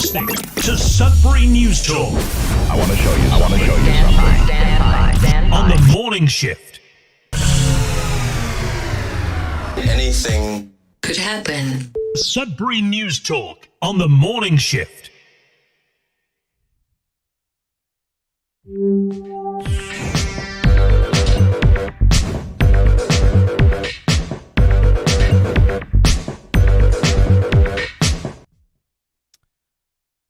listening to Sudbury News Talk. I want to show you something. Stand by. On the morning shift. Anything could happen. Sudbury News Talk on the morning shift.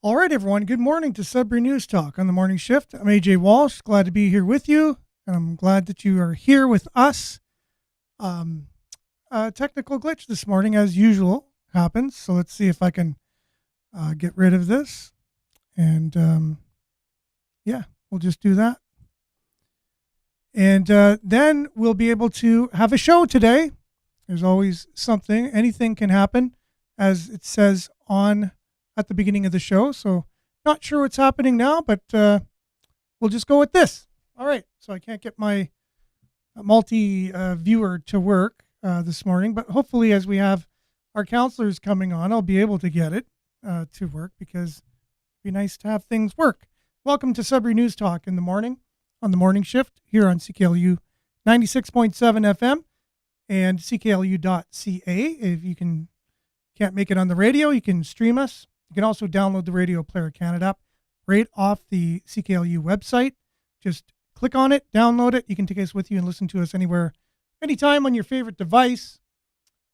All right, everyone. Good morning to Sudbury News Talk on the morning shift. I'm AJ Walsh. Glad to be here with you, and I'm glad that you are here with us. Technical glitch this morning, as usual, happens. So let's see if I can get rid of this. And yeah, we'll just do that. And then we'll be able to have a show today. There's always something. Anything can happen, as it says on at the beginning of the show. So not sure what's happening now, but we'll just go with this. All right. So I can't get my multi-viewer to work this morning, but hopefully as we have our counselors coming on, I'll be able to get it to work, because it'd be nice to have things work. Welcome to Sudbury News Talk in the morning on the morning shift here on CKLU 96.7 FM and CKLU.ca. If you can't make it on the radio, you can stream us. You can also download the Radio Player Canada app right off the CKLU website. Just click on it, download it. You can take us with you and listen to us anywhere, anytime on your favorite device.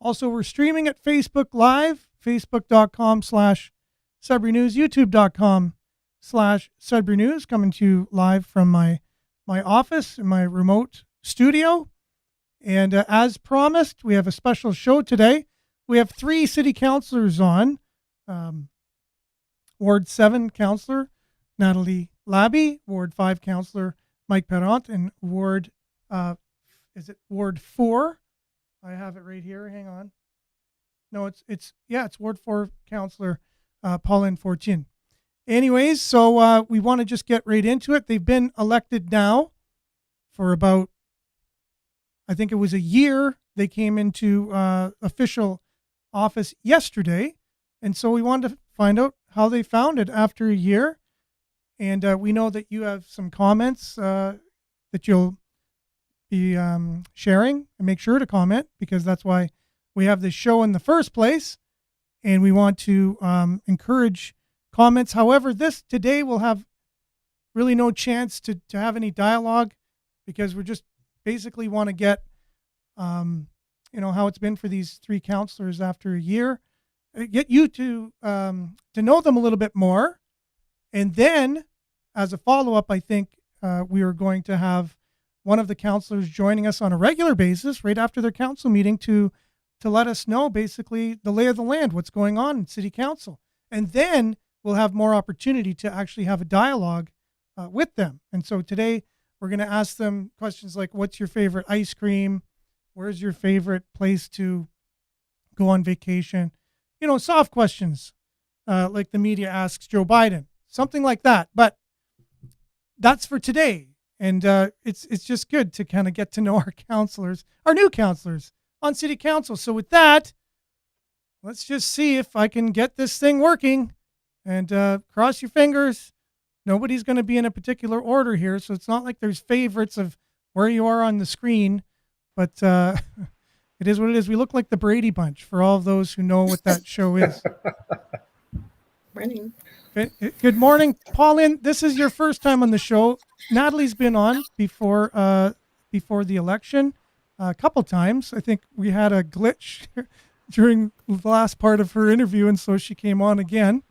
Also, we're streaming at Facebook Live, facebook.com/Sudbury News, youtube.com/Sudbury News, coming to you live from my office in my remote studio. And as promised, we have a special show today. We have 3 city councillors on. Ward 7 councillor Natalie Labby, Ward 5 councillor Mike Perrant, and Ward 4? I have it right here. Hang on. No, it's Ward 4 councillor Pauline Fortune. Anyways, so we want to just get right into it. They've been elected now for about, I think it was a year. They came into official office yesterday. And so we wanted to find out how they found it after a year. And we know that you have some comments that you'll be sharing, and make sure to comment, because that's why we have this show in the first place. And we want to encourage comments. However, today we'll have really no chance to have any dialogue, because we're just basically want to get, how it's been for these 3 counselors after a year. Get you to know them a little bit more. And then as a follow-up, I think we are going to have one of the counselors joining us on a regular basis right after their council meeting to let us know basically the lay of the land, what's going on in city council. And then we'll have more opportunity to actually have a dialogue with them. And so today we're going to ask them questions like, what's your favorite ice cream? Where's your favorite place to go on vacation? Soft questions, like the media asks Joe Biden, something like that. But that's for today. And it's just good to kind of get to know our counselors, our new counselors on city council. So with that, let's just see if I can get this thing working, and cross your fingers. Nobody's going to be in a particular order here. So it's not like there's favorites of where you are on the screen, but it is what it is. We look like the Brady Bunch, for all of those who know what that show is. Morning. Good morning, Pauline. This is your first time on the show. Natalie's been on before the election a couple times. I think we had a glitch during the last part of her interview, and so she came on again.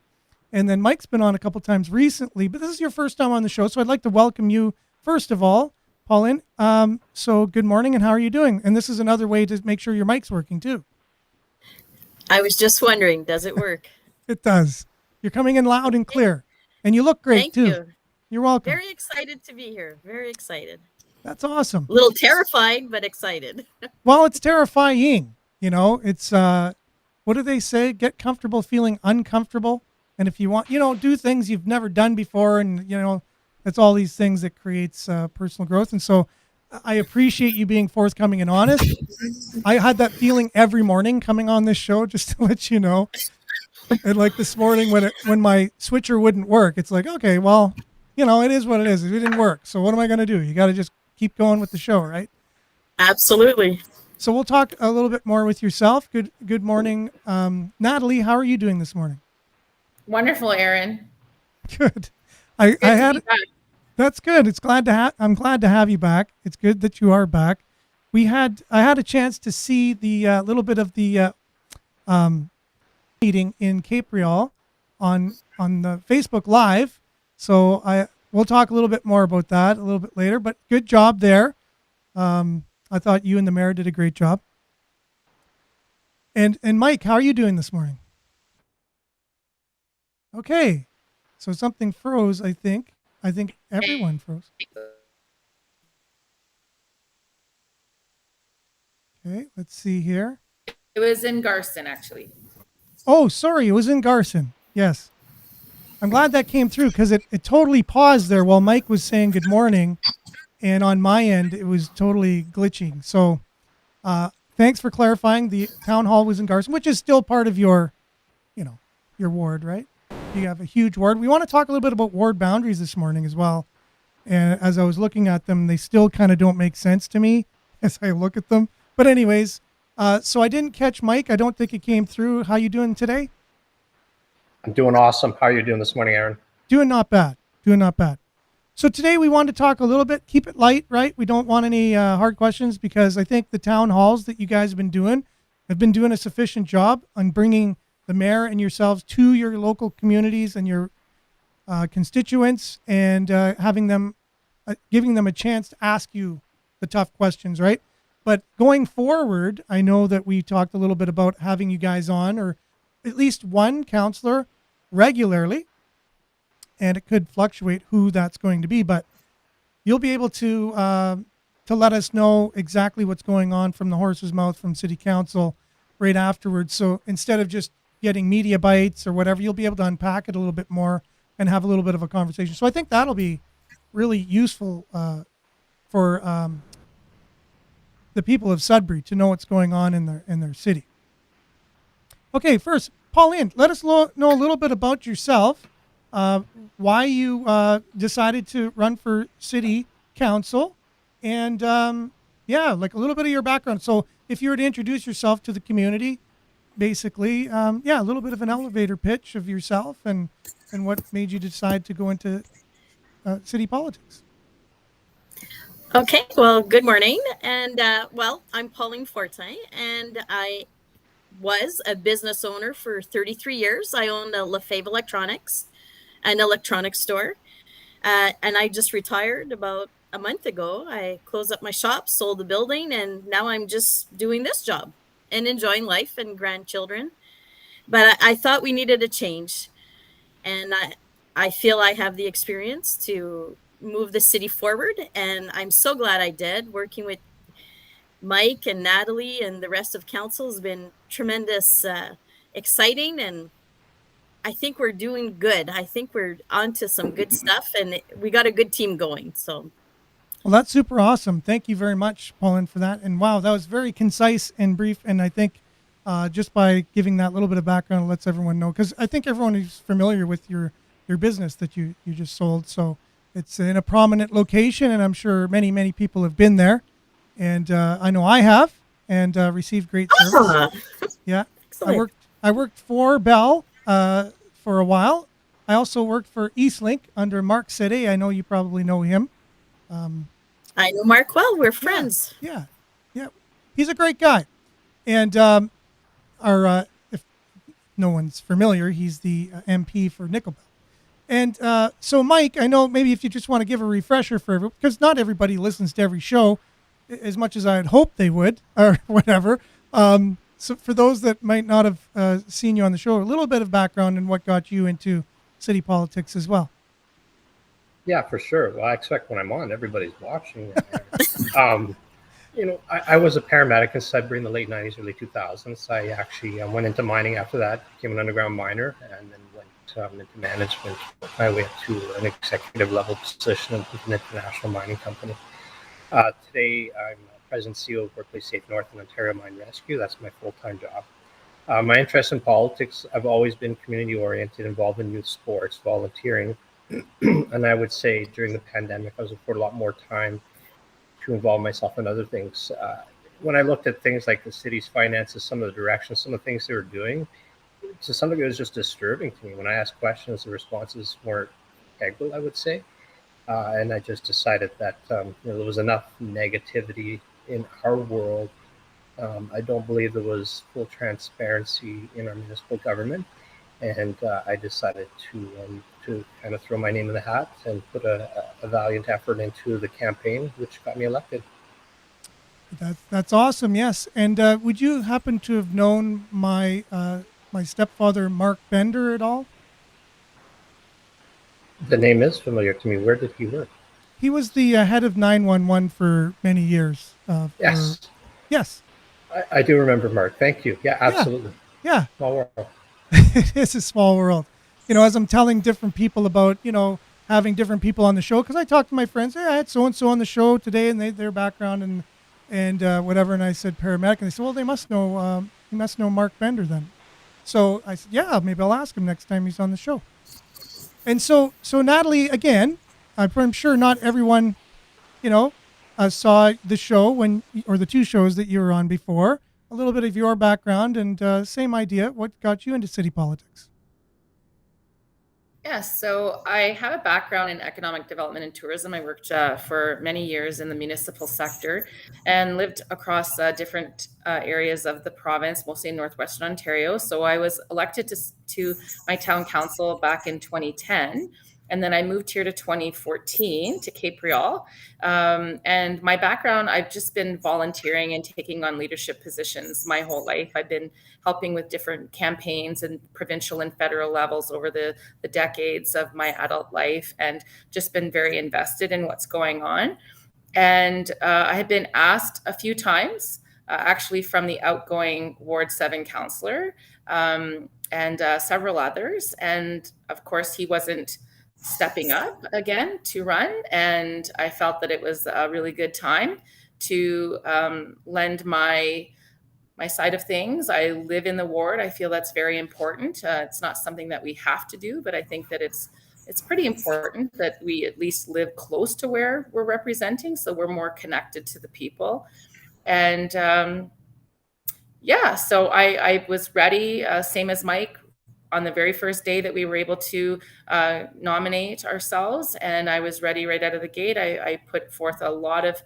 And then Mike's been on a couple times recently, but this is your first time on the show, so I'd like to welcome you first of all, Pauline. So good morning, and how are you doing? And this is another way to make sure your mic's working too. I was just wondering, does it work? It does. You're coming in loud and clear, and you look great too. Thank you. You're welcome. Very excited to be here. Very excited. That's awesome. A little terrified, but excited. Well, it's terrifying. It's, what do they say? Get comfortable feeling uncomfortable. And if you want, do things you've never done before, and, it's all these things that creates personal growth. And so I appreciate you being forthcoming and honest. I had that feeling every morning coming on this show, just to let you know. And like this morning when my switcher wouldn't work, it's like, okay, well, it is what it is. It didn't work. So what am I going to do? You got to just keep going with the show, right? Absolutely. So we'll talk a little bit more with yourself. Good morning. Natalie, how are you doing this morning? Wonderful, Aaron. Good. I Good to had be back. That's good. I'm glad to have you back. It's good that you are back. I had a chance to see the little bit of the meeting in Cape Real on the Facebook Live. So we'll talk a little bit more about that a little bit later. But good job there. I thought you and the mayor did a great job. And Mike, how are you doing this morning? Okay, so something froze. I think everyone froze. Okay, let's see here. It was in Garston, actually. Oh, sorry, it was in Garson. Yes. I'm glad that came through because it totally paused there while Mike was saying good morning. And on my end, it was totally glitching. So thanks for clarifying. The town hall was in Garson, which is still part of your ward, right? You have a huge ward. We want to talk a little bit about ward boundaries this morning as well. And as I was looking at them, they still kind of don't make sense to me as I look at them. But anyways, so I didn't catch Mike. I don't think it came through. How you doing today? I'm doing awesome. How are you doing this morning, Aaron? Doing not bad. So today we wanted to talk a little bit, keep it light, right? We don't want any hard questions because I think the town halls that you guys have been doing a sufficient job on bringing the mayor and yourselves to your local communities and your constituents and having them, giving them a chance to ask you the tough questions, right? But going forward, I know that we talked a little bit about having you guys on, or at least one counselor regularly, and it could fluctuate who that's going to be, but you'll be able to let us know exactly what's going on from the horse's mouth from City Council right afterwards. So instead of just getting media bites or whatever, you'll be able to unpack it a little bit more and have a little bit of a conversation. So I think that'll be really useful for the people of Sudbury to know what's going on in their city. Okay, first, Pauline, let us know a little bit about yourself, why you decided to run for city council, and like a little bit of your background. So if you were to introduce yourself to the community, basically, a little bit of an elevator pitch of yourself and what made you decide to go into city politics. Okay, well, good morning. And I'm Pauline Forte, and I was a business owner for 33 years. I owned a LaFave Electronics, an electronics store. And I just retired about a month ago. I closed up my shop, sold the building, and now I'm just doing this job and enjoying life and grandchildren. But I thought we needed a change. And I feel I have the experience to move the city forward. And I'm so glad I did. Working with Mike and Natalie and the rest of council has been tremendous, exciting. And I think we're doing good. I think we're onto some good stuff, and we got a good team going. So, well, that's super awesome. Thank you very much, Pauline, for that. And wow, that was very concise and brief. And I think just by giving that little bit of background, it lets everyone know, because I think everyone is familiar with your business that you just sold. So it's in a prominent location, and I'm sure many, many people have been there. And I know I have, and received great service. Yeah, excellent. I worked for Bell for a while. I also worked for Eastlink under Mark Sede. I know you probably know him. I know Mark well. We're friends. Yeah. He's a great guy. And if no one's familiar, he's the MP for Nickelbell. And so, Mike, I know maybe if you just want to give a refresher for everyone, because not everybody listens to every show as much as I'd hope they would, or whatever. So for those that might not have seen you on the show, a little bit of background and what got you into city politics as well. Yeah, for sure. Well, I expect when I'm on, everybody's watching. I was a paramedic in Sudbury in the late 90s, early 2000s. I actually went into mining after that, became an underground miner, and then went into management, worked my way up to an executive level position with an international mining company. Today, I'm president and CEO of Workplace Safe North and Ontario Mine Rescue. That's my full-time job. My interest in politics, I've always been community oriented, involved in youth sports, volunteering. And I would say during the pandemic, I was afforded a lot more time to involve myself in other things. When I looked at things like the city's finances, some of the directions, some of the things they were doing, to some degree, it was just disturbing to me. When I asked questions, the responses weren't integral, I would say. And I just decided that there was enough negativity in our world. I don't believe there was full transparency in our municipal government, and I decided to kind of throw my name in the hat and put a valiant effort into the campaign, which got me elected. That's awesome. Yes. And would you happen to have known my my stepfather, Mark Bender, at all? The name is familiar to me. Where did he work? He was the head of 911 for many years. Yes. Yes. I do remember Mark. Thank you. Yeah, absolutely. Yeah. Small world. It is a small world. You know, as I'm telling different people about, you know, having different people on the show, because I talk to my friends, hey, I had so-and-so on the show today, and their background and whatever, and I said paramedic, and they said, well, you must know Mark Bender then. So I said, yeah, maybe I'll ask him next time he's on the show. And so Natalie, again, I'm sure not everyone, you know, saw the show or the two shows that you were on before. A little bit of your background and same idea. What got you into city politics? Yes, so I have a background in economic development and tourism. I worked for many years in the municipal sector and lived across different areas of the province, mostly in northwestern Ontario. So I was elected to my town council back in 2010. And then I moved here to 2014 to Cape Real. And my background, I've just been volunteering and taking on leadership positions my whole life. I've been helping with different campaigns and provincial and federal levels over the decades of my adult life, and just been very invested in what's going on. And I had been asked a few times, actually from the outgoing Ward 7 councillor and several others. And of course, he wasn't stepping up again to run. And I felt that it was a really good time to lend my side of things. I live in the ward. I feel that's very important. It's not something that we have to do, but I think that it's pretty important that we at least live close to where we're representing, so we're more connected to the people. And so I was ready, same as Mike, on the very first day that we were able to nominate ourselves, and I was ready right out of the gate. I put forth a lot of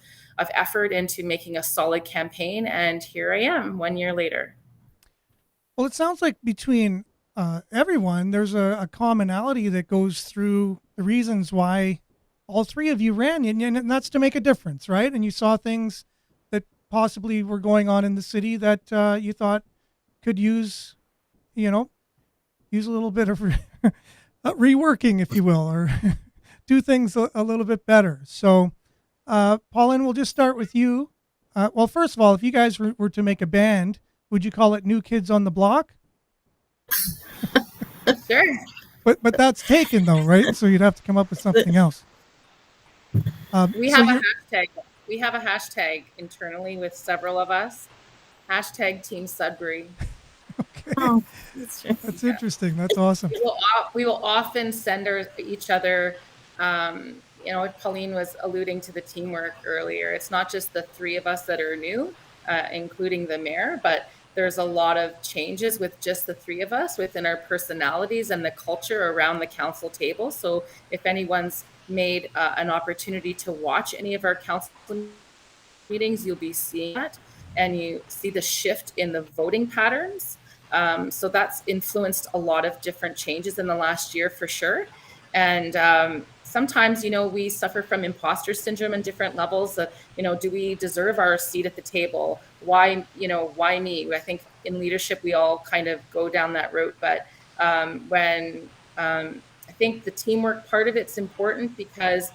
effort into making a solid campaign, and here I am 1 year later. Well, it sounds like between everyone, there's a commonality that goes through the reasons why all three of you ran, and that's to make a difference, right? And you saw things that possibly were going on in the city that you thought could use a little bit of reworking, if you will, or do things a little bit better. So, Pauline, we'll just start with you. Well, first of all, if you guys were to make a band, would you call it New Kids on the Block? Sure. But that's taken though, right? So you'd have to come up with something else. We have a hashtag. We have a hashtag internally with several of us. Hashtag Team Sudbury. Okay. Oh, that's interesting. That's awesome. We will often send each other. Pauline was alluding to the teamwork earlier. It's not just the three of us that are new, including the mayor, but there's a lot of changes with just the three of us within our personalities and the culture around the council table. So if anyone's made an opportunity to watch any of our council meetings, you'll be seeing that, and you see the shift in the voting patterns. So that's influenced a lot of different changes in the last year for sure. And sometimes, we suffer from imposter syndrome in different levels. Do we deserve our seat at the table? Why me? I think in leadership, we all kind of go down that route. But when I think the teamwork part of it's important, because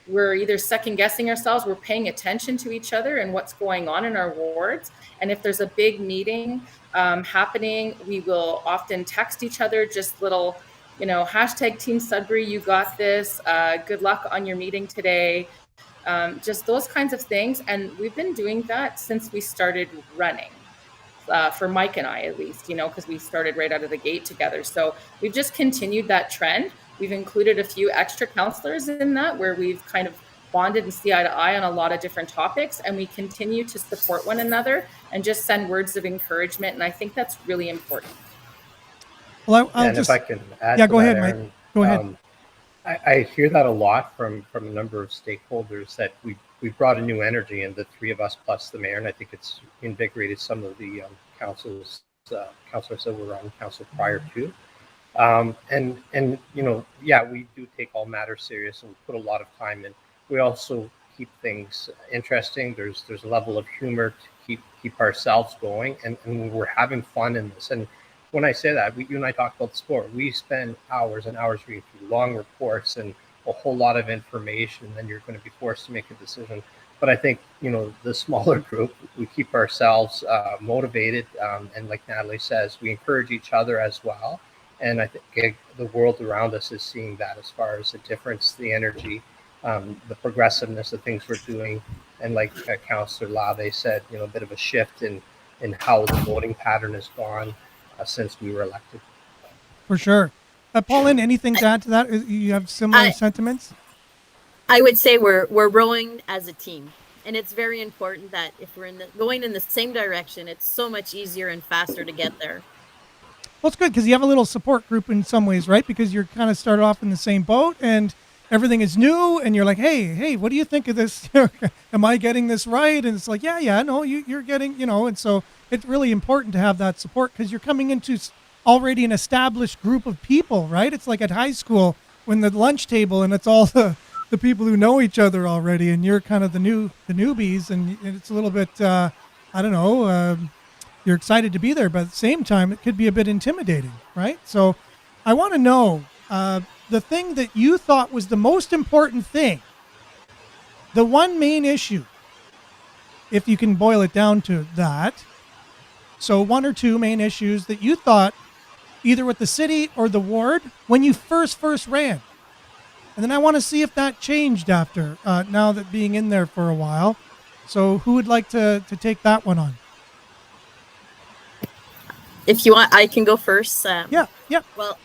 we're either second guessing ourselves, we're paying attention to each other and what's going on in our wards. And if there's a big meeting happening, we will often text each other just little, hashtag Team Sudbury, you got this, good luck on your meeting today. Just those kinds of things. And we've been doing that since we started running. for Mike and I, at least, because we started right out of the gate together. So we've just continued that trend. We've included a few extra counselors in that, where we've kind of bonded and see eye to eye on a lot of different topics, and we continue to support one another and just send words of encouragement. And I think that's really important. Well, I'll And just, if I can add yeah, to go that, ahead, Aaron, Mike. Go ahead. I hear that a lot from a number of stakeholders, that we brought a new energy, and the three of us plus the mayor, and I think it's invigorated some of the councilors that were on council prior to. And yeah, we do take all matters serious, and we put a lot of time in. We also keep things interesting. There's a level of humor to keep ourselves going, and we're having fun in this. And when I say that, you and I talk about the sport. We spend hours and hours reading through long reports and a whole lot of information, and then you're going to be forced to make a decision. But I think, the smaller group, we keep ourselves motivated, and like Natalie says, we encourage each other as well. And I think the world around us is seeing that, as far as the difference, the energy, the progressiveness of things we're doing. And like Councillor Lave said, a bit of a shift in how the voting pattern has gone since we were elected. For sure. Pauline, anything to add to that? You have similar sentiments? I would say we're rowing as a team, and it's very important that if we're going in the same direction, it's so much easier and faster to get there. Well, it's good because you have a little support group in some ways, right? Because you're kind of started off in the same boat, and everything is new, and you're like, hey, what do you think of this? Am I getting this right? And it's like, yeah, no, you're getting, and so it's really important to have that support, because you're coming into already an established group of people, right? It's like at high school when the lunch table, and it's all the people who know each other already, and you're kind of the newbies, and it's a little bit, I don't know, you're excited to be there, but at the same time, it could be a bit intimidating, right? So I want to know the thing that you thought was the most important thing, the one main issue, if you can boil it down to that. So one or two main issues that you thought, either with the city or the ward, when you first ran. And then I want to see if that changed after, now that being in there for a while. So who would like to take that one on? If you want, I can go first. Yeah. Well,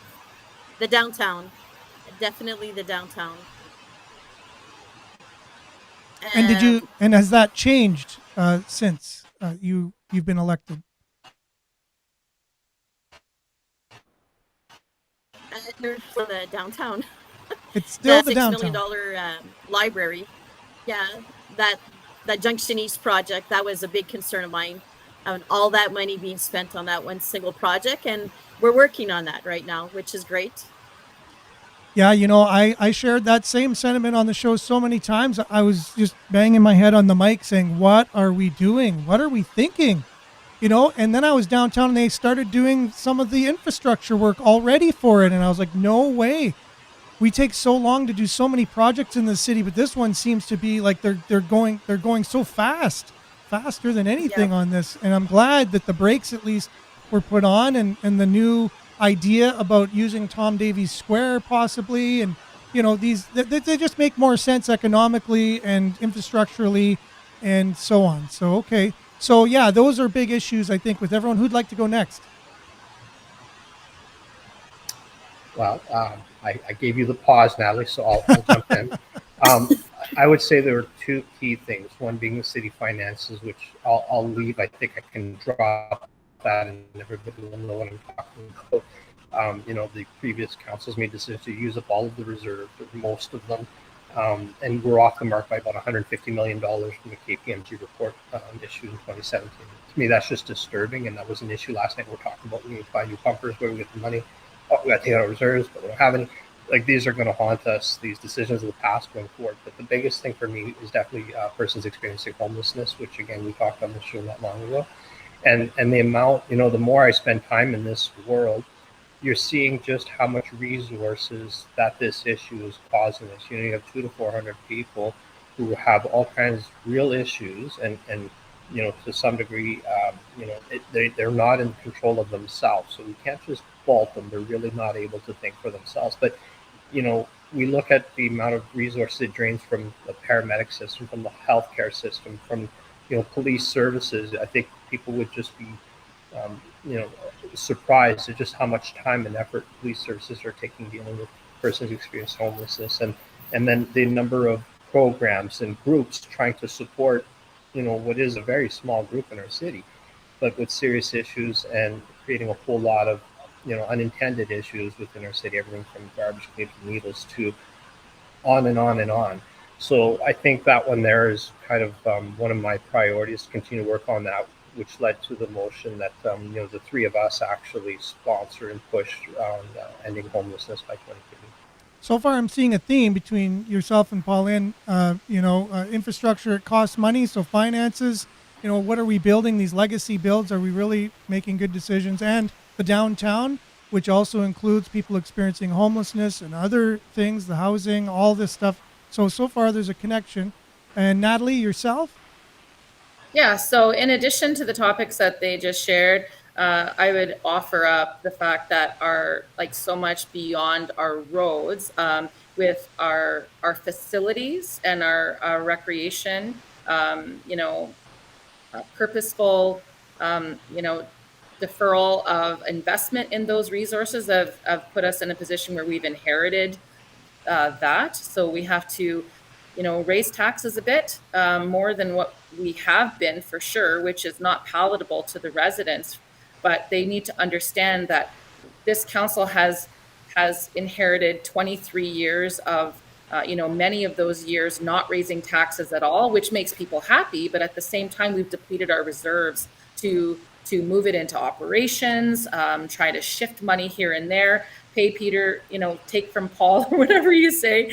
the downtown, definitely the downtown. And has that changed since you've been elected? For the downtown. It's still the $6 downtown. million library. Yeah, that Junction East project, that was a big concern of mine. All that money being spent on that one single project, and we're working on that right now, which is great. Yeah, I shared that same sentiment on the show so many times. I was just banging my head on the mic saying, what are we doing? What are we thinking? And then I was downtown, and they started doing some of the infrastructure work already for it. And I was like, no way. We take so long to do so many projects in the city, but this one seems to be like they're going so faster than anything on this. And I'm glad that the brakes at least were put on, and the new idea about using Tom Davies Square possibly, and these they just make more sense economically and infrastructurally and so on. So okay, so yeah, those are big issues, I think, with everyone. Who'd like to go next? Well, I gave you the pause, Natalie, so I'll jump in. I would say there are two key things. One being the city finances, which I'll leave. I think I can drop that, and everybody will know what I'm talking about. The previous councils made decisions to use up all of the reserves, or most of them, and we're off the mark by about $150 million from the KPMG report issued in 2017. To me, that's just disturbing, and that was an issue last night. We're talking about we need to buy new pumpers, where we get the money. Oh, we got to take out reserves, but we don't have any. Like, these are going to haunt us, these decisions of the past going forward. But the biggest thing for me is definitely persons experiencing homelessness, which, again, we talked on the show not long ago. And the amount, the more I spend time in this world, you're seeing just how much resources that this issue is causing us. You have 200 to 400 people who have all kinds of real issues, and to some degree, they're not in control of themselves. So we can't just fault them. They're really not able to think for themselves. But we look at the amount of resources it drains from the paramedic system, from the healthcare system, from police services. I think people would just be you know, surprised at just how much time and effort police services are taking dealing with persons who experience homelessness, and then the number of programs and groups trying to support, you know, what is a very small group in our city, but with serious issues and creating a whole lot of, you know, unintended issues within our city, everything from garbage cans to needles to on and on and on. So I think that one there is kind of one of my priorities to continue to work on that, which led to the motion that you know, the three of us actually sponsor and push on ending homelessness by 2030. So far, I'm seeing a theme between yourself and Pauline. Infrastructure, it costs money, so finances. You know, what are we building? These legacy builds, are we really making good decisions? And the downtown, which also includes people experiencing homelessness and other things, the housing, all this stuff. So far, there's a connection. And Natalie, yourself? Yeah, so in addition to the topics that they just shared, I would offer up the fact that our like so much beyond our roads, with our facilities and our recreation, you know, purposeful, you know, deferral of investment in those resources have put us in a position where we've inherited that. So we have to, you know, raise taxes a bit more than what we have been for sure, which is not palatable to the residents. But they need to understand that this council has inherited 23 years of, you know, many of those years not raising taxes at all, which makes people happy. But at the same time, we've depleted our reserves to move it into operations, try to shift money here and there, pay Peter, you know, take from Paul, or whatever you say.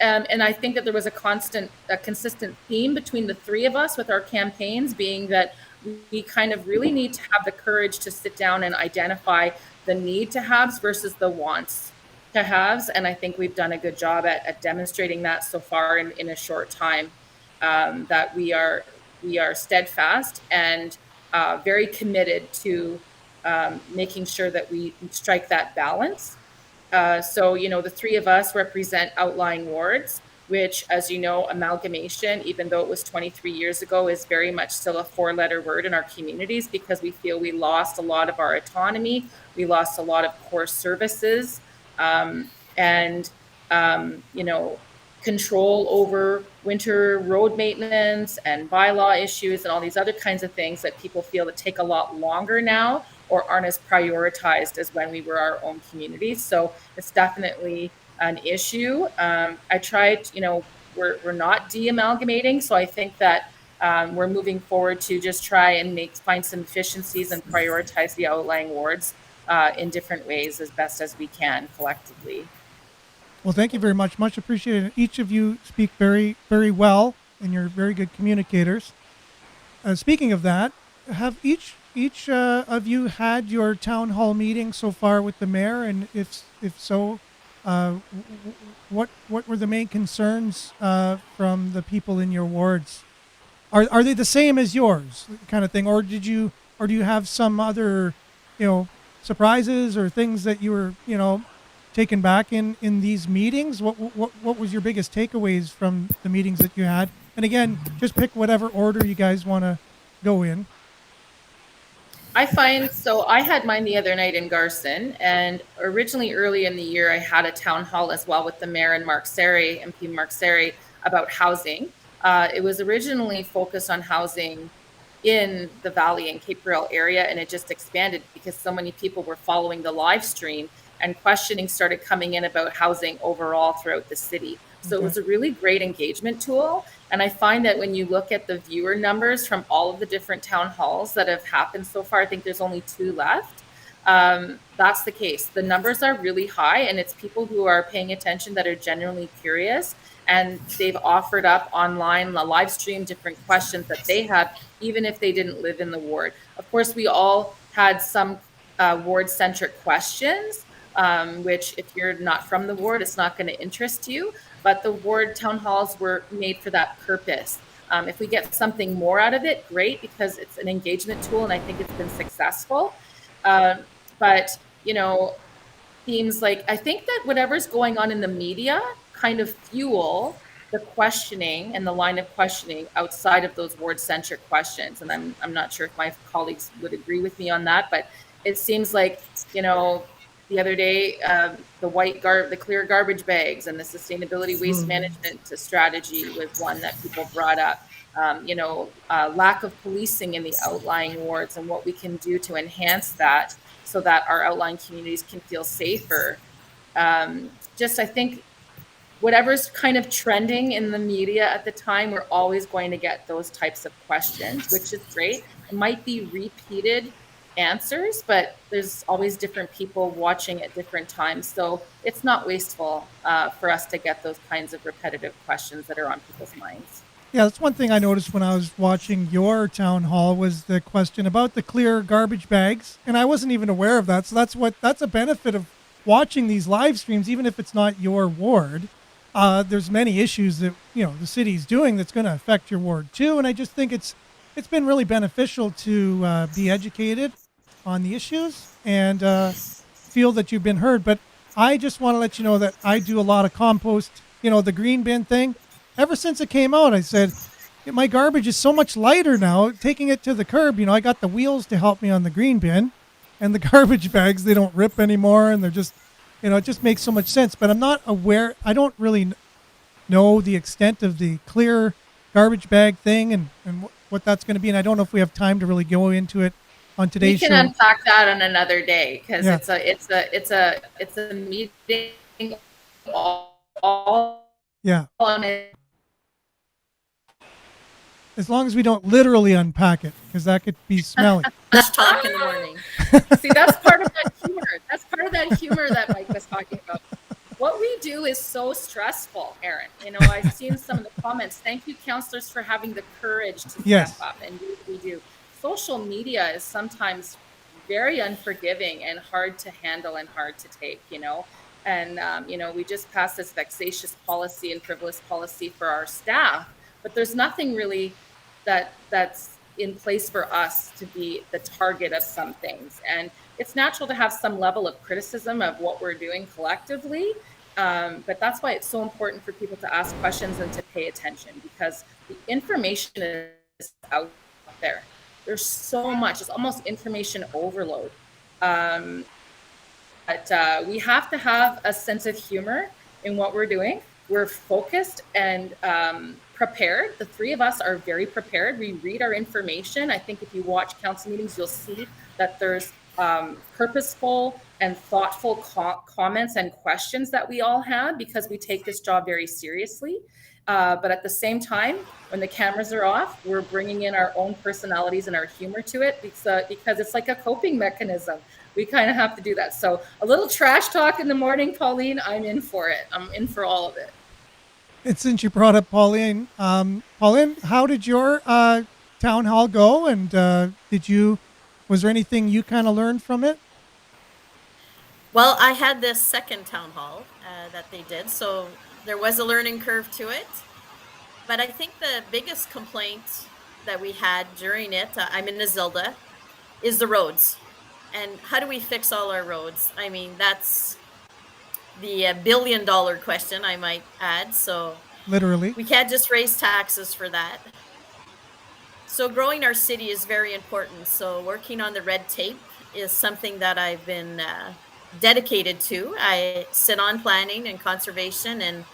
And I think that there was a consistent theme between the three of us with our campaigns, being that we kind of really need to have the courage to sit down and identify the need to haves versus the wants to haves. And I think we've done a good job at demonstrating that so far in a short time, that we are steadfast and very committed to making sure that we strike that balance. So, you know, the three of us represent outlying wards, which, as you know, amalgamation, even though it was 23 years ago, is very much still a four-letter word in our communities, because we feel we lost a lot of our autonomy. We lost a lot of core services, and, you know, control over winter road maintenance and bylaw issues and all these other kinds of things that people feel that take a lot longer now or aren't as prioritized as when we were our own communities. So it's definitely an issue. I tried, you know, we're not de-amalgamating. So I think that we're moving forward to just try and find some efficiencies and prioritize the outlying wards in different ways as best as we can collectively. Well, thank you very much. Much appreciated. Each of you speak very, very well, and you're very good communicators. Speaking of that, have each of you had your town hall meeting so far with the mayor? And if so, what were the main concerns from the people in your wards? Are they the same as yours, kind of thing, or do you have some other, you know, surprises or things that you were, you know, taken back in these meetings? What was your biggest takeaways from the meetings that you had? And again, just pick whatever order you guys want to go in. I find, so I had mine the other night in Garson, and originally early in the year, I had a town hall as well with the mayor and MP Mark Seri, about housing. It was originally focused on housing in the Valley and Cape Breton area, and it just expanded because so many people were following the live stream, and questioning started coming in about housing overall throughout the city. So it was a really great engagement tool. And I find that when you look at the viewer numbers from all of the different town halls that have happened so far, I think there's only 2 left. That's the case. The numbers are really high, and it's people who are paying attention that are genuinely curious. And they've offered up online, the live stream, different questions that they have, even if they didn't live in the ward. Of course, we all had some ward-centric questions, which if you're not from the ward, it's not going to interest you. But the ward town halls were made for that purpose. If we get something more out of it, great, because it's an engagement tool, and I think it's been successful. But, you know, themes like, I think that whatever's going on in the media kind of fuel the questioning and the line of questioning outside of those ward-centric questions. And I'm not sure if my colleagues would agree with me on that, but it seems like, the other day, the clear garbage bags and the sustainability waste management strategy was one that people brought up. Lack of policing in the outlying wards and what we can do to enhance that so that our outlying communities can feel safer. I think whatever's kind of trending in the media at the time, we're always going to get those types of questions, which is great. It might be repeated answers, but there's always different people watching at different times. So it's not wasteful for us to get those kinds of repetitive questions that are on people's minds. Yeah, that's one thing I noticed when I was watching your town hall was the question about the clear garbage bags, and I wasn't even aware of that. So that's a benefit of watching these live streams, even if it's not your ward. There's many issues that the city's doing that's going to affect your ward too, and I just think it's been really beneficial to be educated on the issues and feel that you've been heard. But I just want to let you know that I do a lot of compost. The green bin thing. Ever since it came out, I said, my garbage is so much lighter now, taking it to the curb. I got the wheels to help me on the green bin, and the garbage bags, they don't rip anymore, and they're just, it just makes so much sense. But I'm not aware, I don't really know the extent of the clear garbage bag thing and what that's going to be. And I don't know if we have time to really go into it on today's show. We can unpack that on another day, because it's a meeting all on it. As long as we don't literally unpack it, because that could be smelly. Let's talk in the morning. See, that's part of that humor. That's part of that humor that Mike was talking about. What we do is so stressful, Aaron. I've seen some of the comments. Thank you, counselors, for having the courage to step up and do what we do. Social media is sometimes very unforgiving and hard to handle and hard to take, And, we just passed this vexatious policy and frivolous policy for our staff, but there's nothing really that's in place for us to be the target of some things. And it's natural to have some level of criticism of what we're doing collectively. But that's why it's so important for people to ask questions and to pay attention, because the information is out there. There's so much, it's almost information overload. But we have to have a sense of humor in what we're doing. We're focused and prepared. The three of us are very prepared. We read our information. I think if you watch council meetings, you'll see that there's purposeful and thoughtful comments and questions that we all have, because we take this job very seriously. But at the same time, when the cameras are off, we're bringing in our own personalities and our humor to it, because it's like a coping mechanism. We kind of have to do that. So a little trash talk in the morning, Pauline, I'm in for it. I'm in for all of it. And since you brought up Pauline, Pauline, how did your town hall go? And was there anything you kind of learned from it? Well, I had this second town hall that they did, so there was a learning curve to it. But I think the biggest complaint that we had during it, I'm in Nazilda, is the roads. And how do we fix all our roads? I mean, that's the billion-dollar question, I might add. So literally, we can't just raise taxes for that. So growing our city is very important. So working on the red tape is something that I've been dedicated to. I sit on planning and conservation and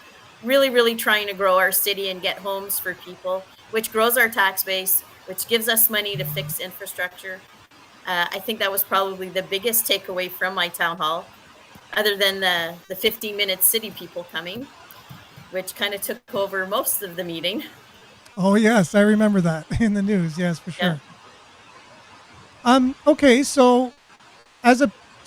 really trying to grow our city and get homes for people, which grows our tax base, which gives us money to fix infrastructure. I think that was probably the biggest takeaway from my town hall, other than the 15-minute city people coming, which kind of took over most of the meeting. Oh, yes, I remember that in the news. Yes, for sure. Yeah. Okay, so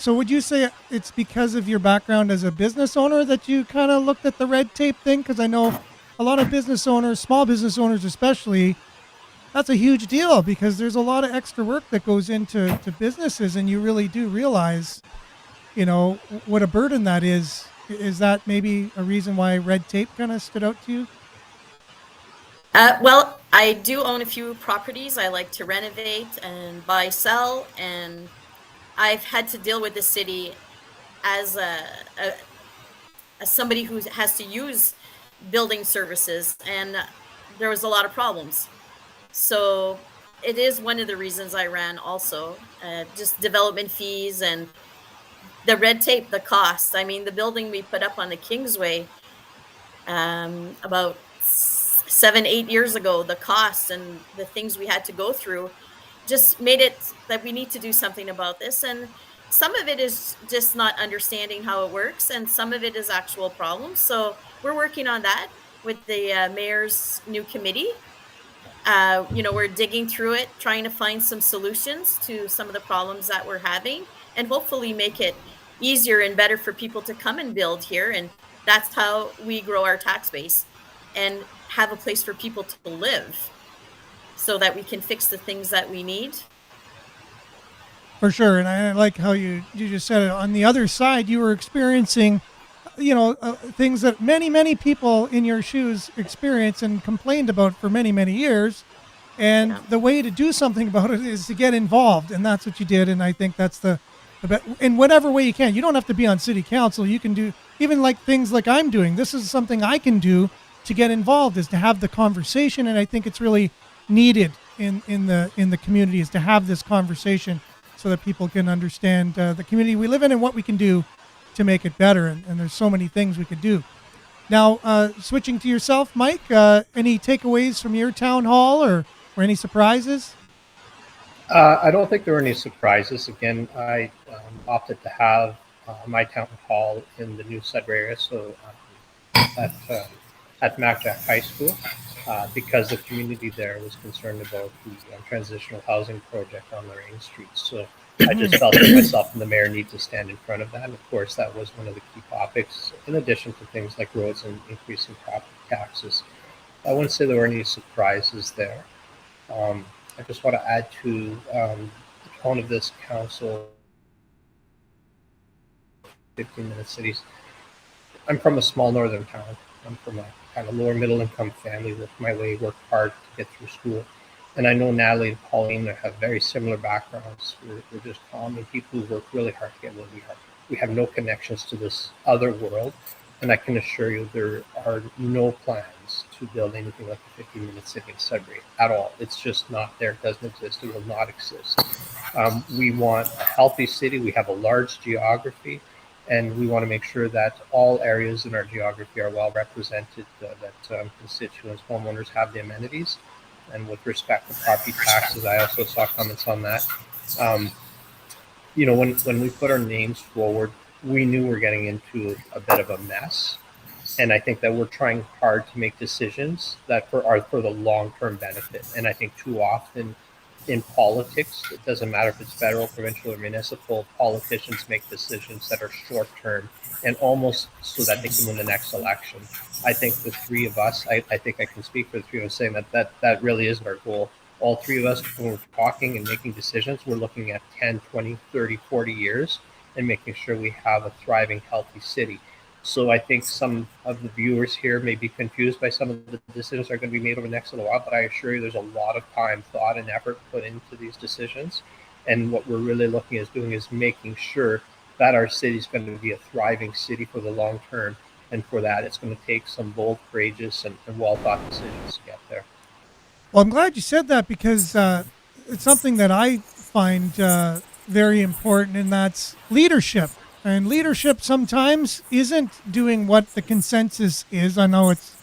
would you say it's because of your background as a business owner that you kind of looked at the red tape thing? Because I know a lot of business owners, small business owners especially, that's a huge deal, because there's a lot of extra work that goes into businesses, and you really do realize, what a burden that is. Is that maybe a reason why red tape kind of stood out to you? Well, I do own a few properties. I like to renovate and buy, sell, and I've had to deal with the city as somebody who has to use building services, and there was a lot of problems. So it is one of the reasons I ran also, just development fees and the red tape, the costs. I mean, the building we put up on the Kingsway about 7, 8 years ago, the costs and the things we had to go through just made it that we need to do something about this. And some of it is just not understanding how it works, and some of it is actual problems. So we're working on that with the mayor's new committee. We're digging through it, trying to find some solutions to some of the problems that we're having, and hopefully make it easier and better for people to come and build here. And that's how we grow our tax base and have a place for people to live so that we can fix the things that we need. For sure. And I like how you just said it. On the other side, you were experiencing, things that many people in your shoes experience and complained about for many years. And Yeah. the way to do something about it is to get involved. And that's what you did. And I think that's the in whatever way you can. You don't have to be on city council. You can do even like things like I'm doing. This is something I can do to get involved, is to have the conversation. And I think it's really needed in the community, is to have this conversation so that people can understand the community we live in and what we can do to make it better. And there's so many things we could do. Now, switching to yourself, Mike, any takeaways from your town hall or any surprises? I don't think there were any surprises. Again, I opted to have my town hall in the new Sudbury area, so at MacJack High School, because the community there was concerned about the transitional housing project on Lorraine Street. So I just felt that myself and the mayor need to stand in front of that. And of course, that was one of the key topics, in addition to things like roads and increasing property taxes. I wouldn't say there were any surprises there. I just want to add to the tone of this council, 15-minute cities. I'm from a small northern town. I'm from a kind of lower middle income family, worked my way, worked hard to get through school. And I know Natalie and Pauline have very similar backgrounds. We're just common people who work really hard to get where we are. We have no connections to this other world. And I can assure you there are no plans to build anything like a 15-minute city in Sudbury at all. It's just not there. It doesn't exist. It will not exist. We want a healthy city. We have a large geography, and we want to make sure that all areas in our geography are well represented, that constituents, homeowners have the amenities. And with respect to property taxes, I also saw comments on that. When we put our names forward, we knew we're getting into a bit of a mess. And I think that we're trying hard to make decisions that are for the long-term benefit. And I think too often in politics, it doesn't matter if it's federal, provincial, or municipal, politicians make decisions that are short-term and almost so that they can win the next election. I think the three of us, I think I can speak for the three of us saying that really isn't our goal. All three of us, when we're talking and making decisions, we're looking at 10, 20, 30, 40 years and making sure we have a thriving, healthy city. So I think some of the viewers here may be confused by some of the decisions that are going to be made over the next little while, but I assure you there's a lot of time, thought, and effort put into these decisions. And what we're really looking at doing is making sure that our city is going to be a thriving city for the long term. And for that, it's going to take some bold, courageous, and well-thought decisions to get there. Well, I'm glad you said that, because it's something that I find very important, and that's leadership. And leadership sometimes isn't doing what the consensus is. I know it's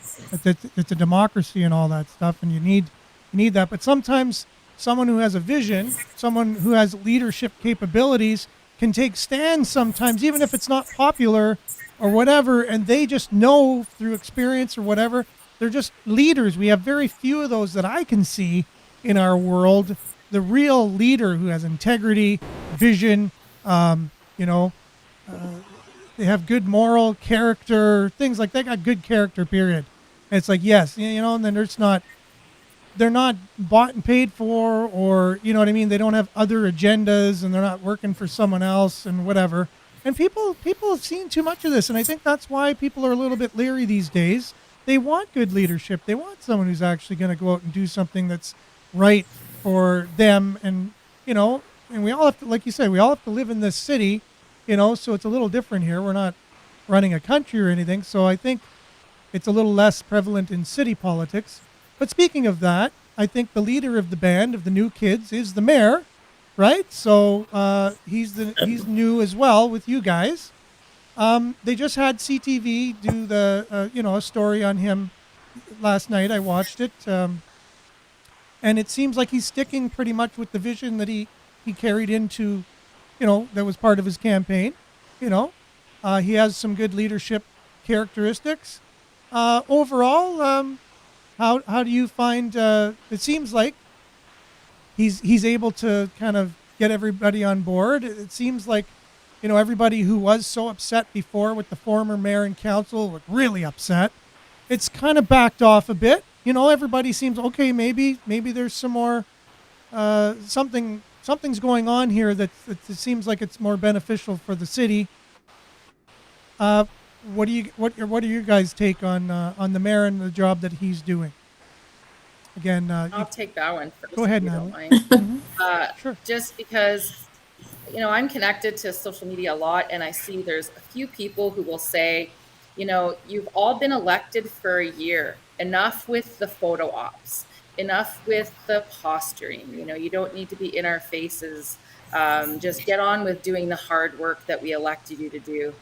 a democracy and all that stuff, and you need that. But sometimes someone who has a vision, someone who has leadership capabilities, can take stands sometimes, even if it's not popular or whatever, and they just know through experience or whatever. They're just leaders. We have very few of those that I can see in our world. The real leader who has integrity, vision, they have good moral character, things like that. Got good character, period. And it's like, yes, and then they're not bought and paid for, or, you know what I mean? They don't have other agendas, and they're not working for someone else and whatever. And people have seen too much of this. And I think that's why people are a little bit leery these days. They want good leadership. They want someone who's actually going to go out and do something that's right for them. And, and we all have to, like you said, we all have to live in this city, so it's a little different here. We're not running a country or anything. So I think it's a little less prevalent in city politics. But speaking of that, I think the leader of the band of the new kids is the mayor, right? So he's new as well with you guys. They just had CTV do the a story on him last night. I watched it, and it seems like he's sticking pretty much with the vision that he carried into, that was part of his campaign. He has some good leadership characteristics. Overall, how do you find? It seems like he's able to kind of get everybody on board. It seems like everybody who was so upset before with the former mayor and council were really upset. It's kind of backed off a bit. Everybody seems okay. Maybe there's some more something's going on here that it seems like it's more beneficial for the city. What are your guys' take on the mayor and the job that he's doing? Again, I'll take that one first. Go ahead, if you Natalie. don't mind. Sure. Just because, I'm connected to social media a lot, and I see there's a few people who will say, you've all been elected for a year. Enough with the photo ops. Enough with the posturing. You don't need to be in our faces. Just get on with doing the hard work that we elected you to do.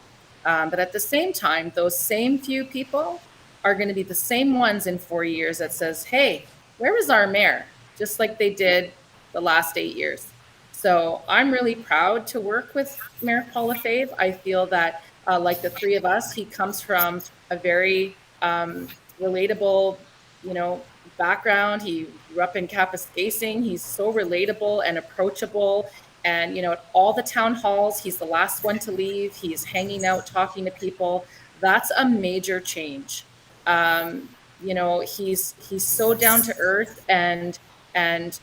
But at the same time, those same few people are going to be the same ones in 4 years that says, hey, where was our mayor? Just like they did the last 8 years. So I'm really proud to work with Mayor Paul Lefebvre. I feel that like the three of us, he comes from a very relatable, background. He grew up in Kapuskasing. He's so relatable and approachable. And, at all the town halls, he's the last one to leave. He's hanging out, talking to people. That's a major change. He's so down to earth and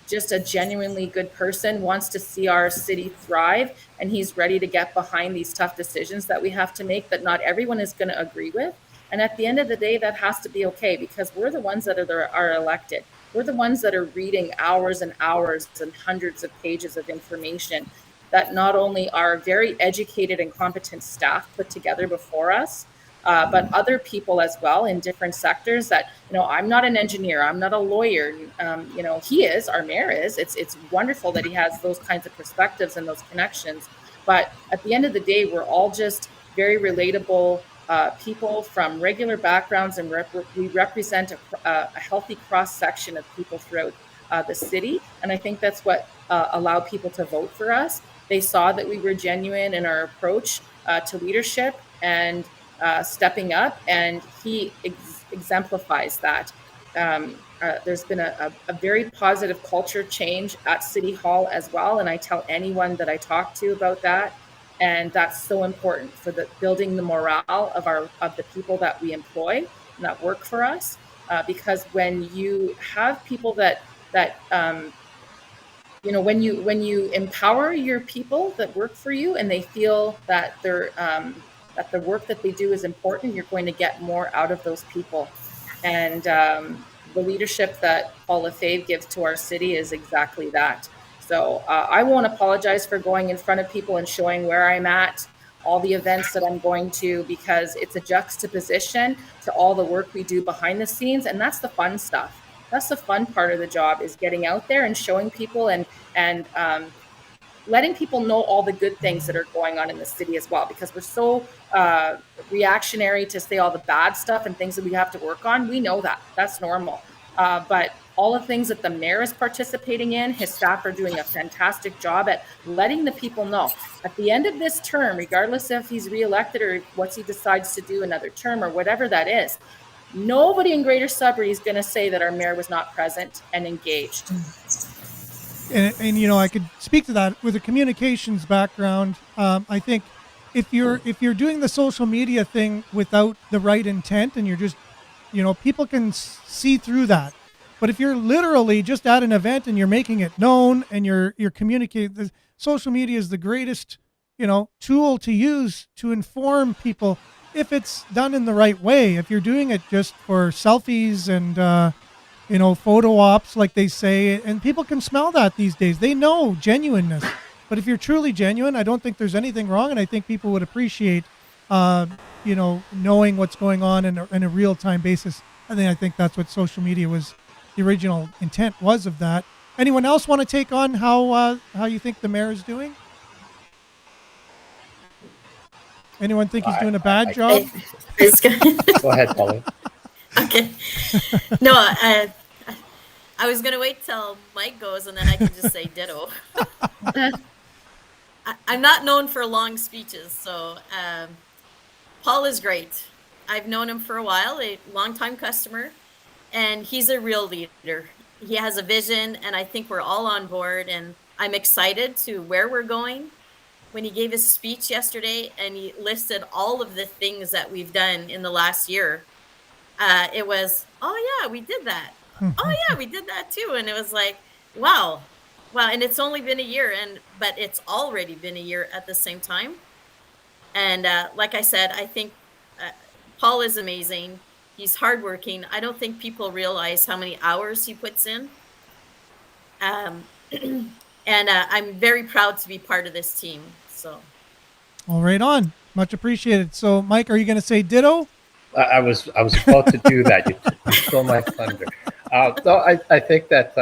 just a genuinely good person, wants to see our city thrive. And he's ready to get behind these tough decisions that we have to make that not everyone is going to agree with. And at the end of the day, that has to be okay, because we're the ones that are elected. We're the ones that are reading hours and hours and hundreds of pages of information that not only our very educated and competent staff put together before us, but other people as well in different sectors that, I'm not an engineer, I'm not a lawyer. He is, our mayor is. It's wonderful that he has those kinds of perspectives and those connections. But at the end of the day, we're all just very relatable people from regular backgrounds, and we represent a healthy cross section of people throughout the city. And I think that's what allowed people to vote for us. They saw that we were genuine in our approach to leadership and stepping up, and he exemplifies that. There's been a very positive culture change at City Hall as well, and I tell anyone that I talk to about that. And that's so important for building the morale of the people that we employ and that work for us. Because when you have people when you empower your people that work for you and they feel that that the work that they do is important, you're going to get more out of those people. And the leadership that Paul Lefebvre gives to our city is exactly that. So I won't apologize for going in front of people and showing where I'm at, all the events that I'm going to, because it's a juxtaposition to all the work we do behind the scenes. And that's the fun stuff. That's the fun part of the job, is getting out there and showing people and letting people know all the good things that are going on in the city as well, because we're so reactionary to say all the bad stuff and things that we have to work on. We know that. That's normal. But all the things that the mayor is participating in, his staff are doing a fantastic job at letting the people know. At the end of this term, regardless if he's reelected or what he decides to do another term or whatever that is, nobody in Greater Sudbury is going to say that our mayor was not present and engaged. And I could speak to that with a communications background. I think if you're doing the social media thing without the right intent, and you're just, people can see through that. But if you're literally just at an event and you're making it known and you're communicating, the social media is the greatest, tool to use to inform people if it's done in the right way. If you're doing it just for selfies and photo ops, like they say, and people can smell that these days. They know genuineness. But if you're truly genuine, I don't think there's anything wrong, and I think people would appreciate, knowing what's going on in a real-time basis. I think that's what social media was, the original intent was of that. Anyone else want to take on how you think the mayor is doing? Anyone think he's doing a bad job? Go ahead, Pauline. Okay. No, I was going to wait till Mike goes and then I can just say ditto. I'm not known for long speeches, so Paul is great. I've known him for a while, a longtime customer, and he's a real leader. He has a vision, and I think we're all on board, and I'm excited to where we're going. When he gave his speech yesterday and he listed all of the things that we've done in the last year, it was, oh yeah, we did that. Oh yeah, we did that too. And it was like, wow. And it's only been a year, but it's already been a year at the same time. And like I said, I think Paul is amazing. He's hardworking. I don't think people realize how many hours he puts in. And I'm very proud to be part of this team. So, all right, on. Much appreciated. So, Mike, are you going to say ditto? I was about to do that. You stole my thunder. No, I think that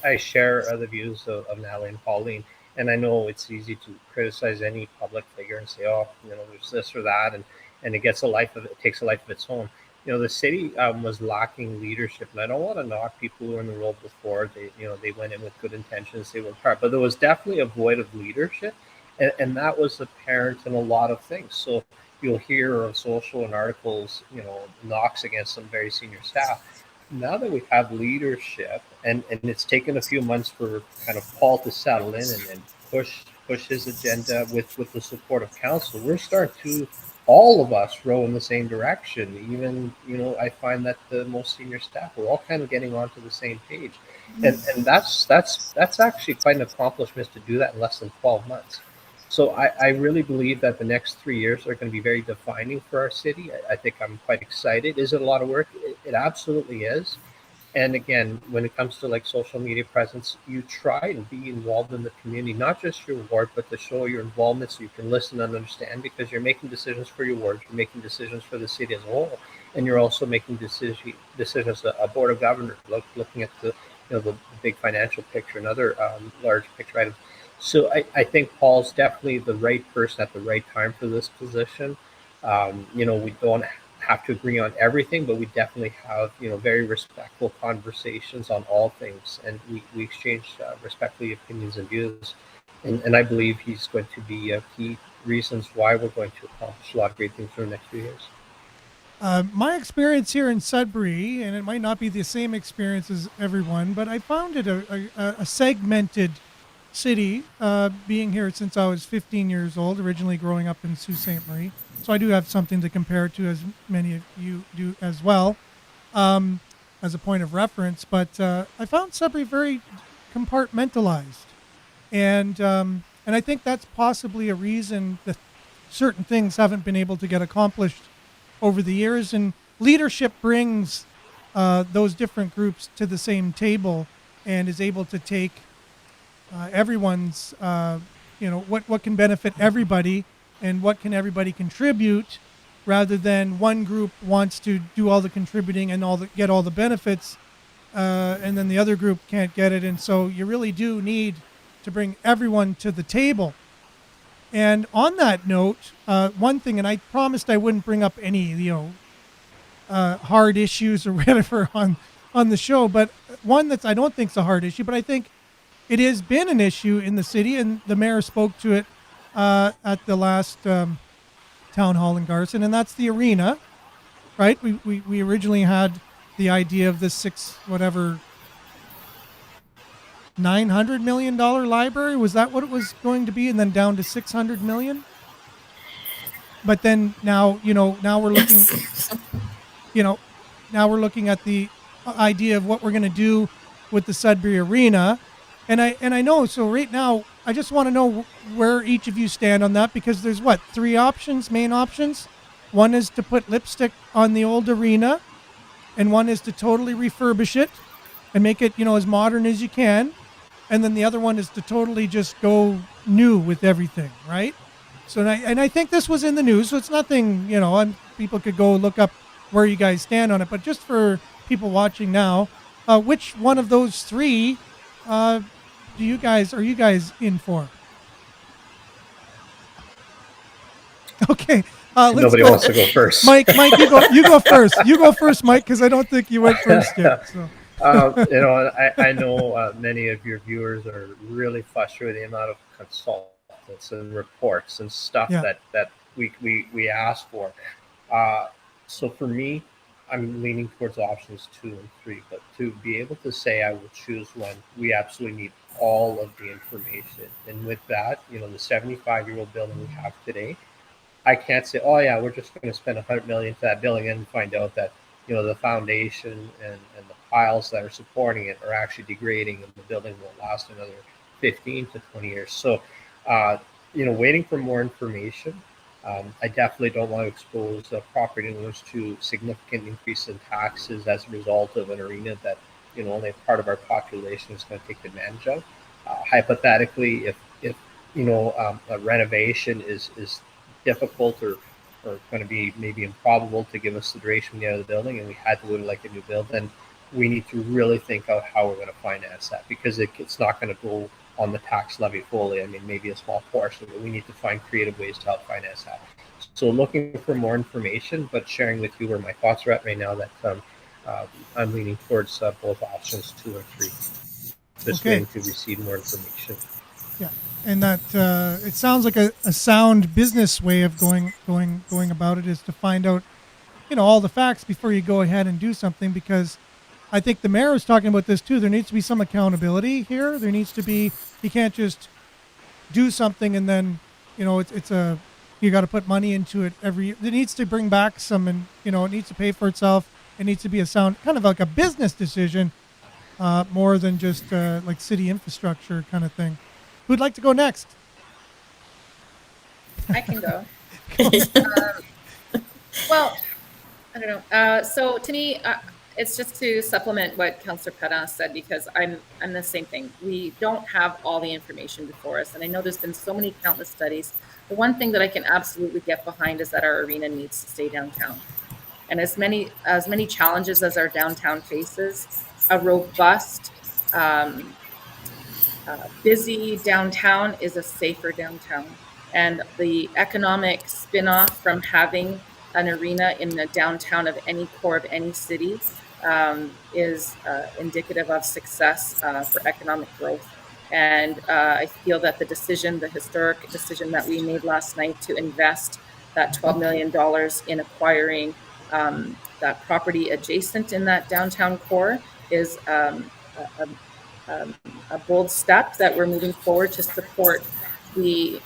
I share the views of Natalie and Pauline, and I know it's easy to criticize any public figure and say, there's this or that, and it takes a life of its own. The city was lacking leadership, and I don't want to knock people who were in the role before. They went in with good intentions, they worked hard, but there was definitely a void of leadership, and that was apparent in a lot of things. So you'll hear of social and articles, knocks against some very senior staff. Now that we have leadership, and it's taken a few months for kind of Paul to settle in and push his agenda with the support of council, we're starting to, all of us, row in the same direction. Even, I find that the most senior staff, we're all kind of getting onto the same page. And that's actually quite an accomplishment to do that in less than 12 months. So I really believe that the next 3 years are going to be very defining for our city. I think I'm quite excited. Is it a lot of work? It absolutely is. And again, when it comes to like social media presence, you try and be involved in the community, not just your ward, but to show your involvement so you can listen and understand, because you're making decisions for your ward, you're making decisions for the city as a whole, and you're also making decisions as a board of governors, looking at the big financial picture and other large picture items. So I think Paul's definitely the right person at the right time for this position. We don't have to agree on everything, but we definitely have, very respectful conversations on all things. And we exchange respectfully opinions and views. And I believe he's going to be key reasons why we're going to accomplish a lot of great things for the next few years. My experience here in Sudbury, and it might not be the same experience as everyone, but I found it a segmented city, being here since I was 15 years old, originally growing up in Sault Ste. Marie. So I do have something to compare to, as many of you do as well, as a point of reference. But I found Sudbury very compartmentalized. And I think that's possibly a reason that certain things haven't been able to get accomplished over the years. And leadership brings those different groups to the same table and is able to take everyone's, what can benefit everybody and what can everybody contribute, rather than one group wants to do all the contributing and get all the benefits, and then the other group can't get it. And so you really do need to bring everyone to the table. And on that note, one thing, and I promised I wouldn't bring up any, hard issues or whatever on the show, but one that I don't think is a hard issue, but I think it has been an issue in the city, and the mayor spoke to it at the last town hall in Garson, and that's the arena, right? We originally had the idea of the $900 million library. Was that what it was going to be? And then down to $600 million. But then now we're looking, now we're looking at the idea of what we're going to do with the Sudbury Arena. And I know, so right now, I just want to know where each of you stand on that, because there's three main options. One is to put lipstick on the old arena, and one is to totally refurbish it and make it, as modern as you can. And then the other one is to totally just go new with everything, right? So and I think this was in the news, so it's nothing, and people could go look up where you guys stand on it. But just for people watching now, which one of those three are you guys in for? Okay, let's Nobody go. wants to go first. Mike, you go first. You go first, Mike, because I don't think you went first yet. So. I know many of your viewers are really frustrated with the amount of consultants and reports and stuff that we ask for. So for me, I'm leaning towards options 2 and 3, but to be able to say I will choose one, we absolutely need all of the information. And with that, the 75-year-old building we have today, I can't say, oh yeah, we're just going to spend $100 million to that building and find out that the foundation and the piles that are supporting it are actually degrading and the building won't last another 15 to 20 years. So, waiting for more information. I definitely don't want to expose property owners to significant increase in taxes as a result of an arena that only a part of our population is going to take advantage of. Hypothetically, if a renovation is difficult or going to be maybe improbable to give us the duration we get out of the building and we had to look like a new build, then we need to really think out how we're going to finance that, because it's not going to go on the tax levy fully. I mean, maybe a small portion, but we need to find creative ways to help finance that. So looking for more information, but sharing with you where my thoughts are at right now, that I'm leaning towards both options 2 and 3. Just waiting to receive more information. Yeah, and that it sounds like a sound business way of going about it is to find out, all the facts before you go ahead and do something. Because I think the mayor is talking about this too. There needs to be some accountability here. There needs to be. You can't just do something and then, it's a you got to put money into it every year. It needs to bring back some, and it needs to pay for itself. It needs to be a sound, kind of like a business decision, more than just like city infrastructure kind of thing. Who'd like to go next? I can go. Well, I don't know. So to me, it's just to supplement what Councillor Pedin said, because I'm the same thing. We don't have all the information before us, and I know there's been so many countless studies. The one thing that I can absolutely get behind is that our arena needs to stay downtown. And as many challenges as our downtown faces, a robust, busy downtown is a safer downtown. And the economic spin-off from having an arena in the downtown of any core of any city is indicative of success for economic growth. And I feel that the historic decision that we made last night to invest that $12 million in acquiring that property adjacent in that downtown core is a bold step that we're moving forward to support the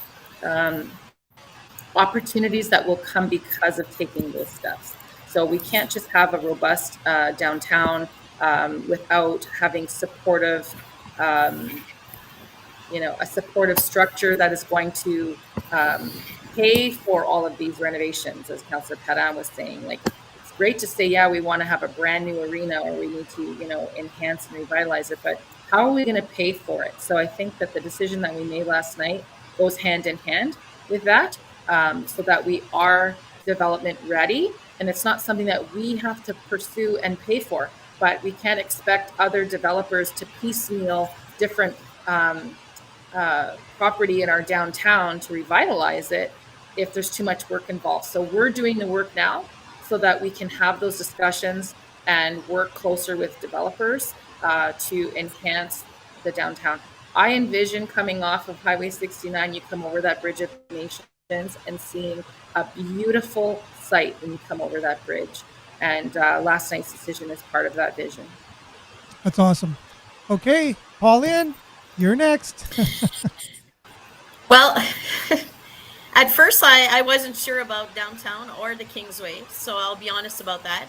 opportunities that will come because of taking those steps. So we can't just have a robust downtown without having supportive, a supportive structure that is going to pay for all of these renovations, as Councillor Pedin was saying. Like, it's great to say, yeah, we want to have a brand new arena, or we need to, enhance and revitalize it, but how are we going to pay for it? So I think that the decision that we made last night goes hand in hand with that, so that we are development ready. And it's not something that we have to pursue and pay for, but we can't expect other developers to piecemeal different property in our downtown to revitalize it if there's too much work involved. So we're doing the work now so that we can have those discussions and work closer with developers to enhance the downtown. I envision coming off of Highway 69, you come over that Bridge of Nations and seeing a beautiful sight when you come over that bridge. And last night's decision is part of that vision. That's awesome. Okay, Pauline, you're next. Well, at first I wasn't sure about downtown or the Kingsway, so I'll be honest about that.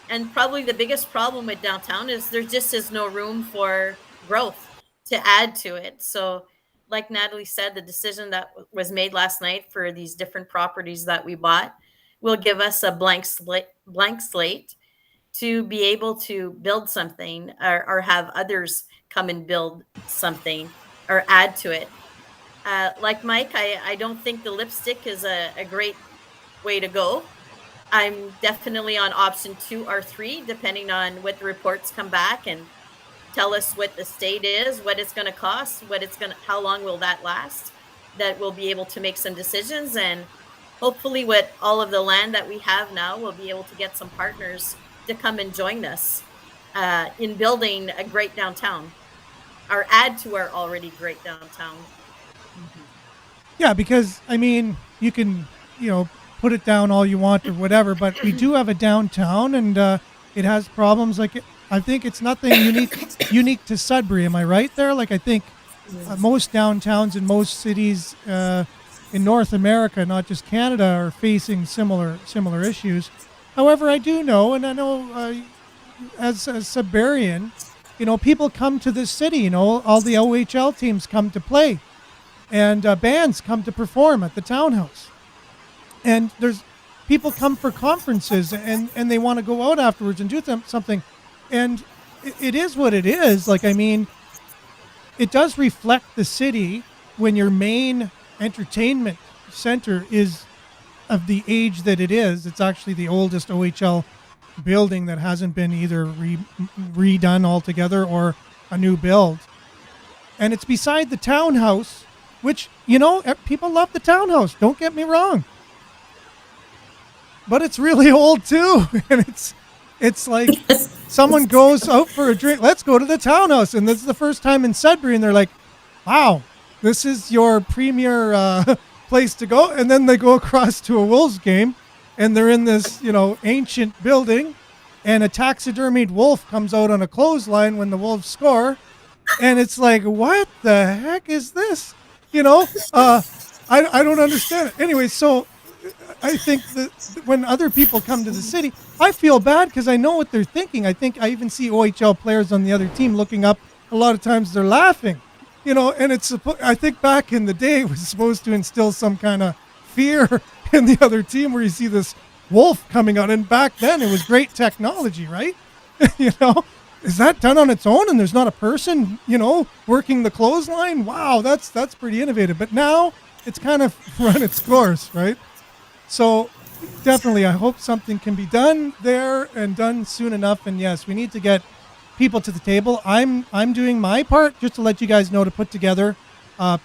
And probably the biggest problem with downtown is there just is no room for growth to add to it. So like Natalie said, the decision that was made last night for these different properties that we bought will give us a blank slate to be able to build something, or have others come and build something or add to it. Like Mike, I don't think the lipstick is a great way to go. I'm definitely on option 2 or 3, depending on what the reports come back and tell us what the state is, what it's going to cost, how long will that last, that we'll be able to make some decisions. And hopefully with all of the land that we have now, we'll be able to get some partners to come and join us in building a great downtown, or add to our already great downtown. Yeah, because I mean, you can, put it down all you want or whatever, but we do have a downtown, and it has problems. Like, I think it's nothing unique to Sudbury. Am I right there? Like, I think most downtowns in most cities in North America, not just Canada, are facing similar issues. However, I do know, and I know as a Sudburian, people come to this city. All the OHL teams come to play, and bands come to perform at the townhouse. And there's people come for conferences, and they want to go out afterwards and do something. And it is what it is. Like, I mean, it does reflect the city when your main entertainment center is of the age that it is. It's actually the oldest OHL building that hasn't been either redone altogether or a new build. And it's beside the townhouse, which, people love the townhouse. Don't get me wrong. But it's really old too. And it's like someone goes out for a drink. Let's go to the townhouse. And this is the first time in Sudbury. And they're like, wow, this is your premier place to go. And then they go across to a Wolves game, and they're in this, ancient building, and a taxidermied wolf comes out on a clothesline when the Wolves score. And it's like, what the heck is this? I don't understand it. Anyway, so I think that when other people come to the city, I feel bad because I know what they're thinking. I think I even see OHL players on the other team looking up. A lot of times they're laughing, and I think back in the day it was supposed to instill some kind of fear in the other team where you see this wolf coming out. And back then it was great technology, right? Is that done on its own and there's not a person, working the clothesline? Wow, that's pretty innovative. But now it's kind of run its course, right? So definitely, I hope something can be done there and done soon enough. And yes, we need to get people to the table. I'm doing my part just to let you guys know, to put together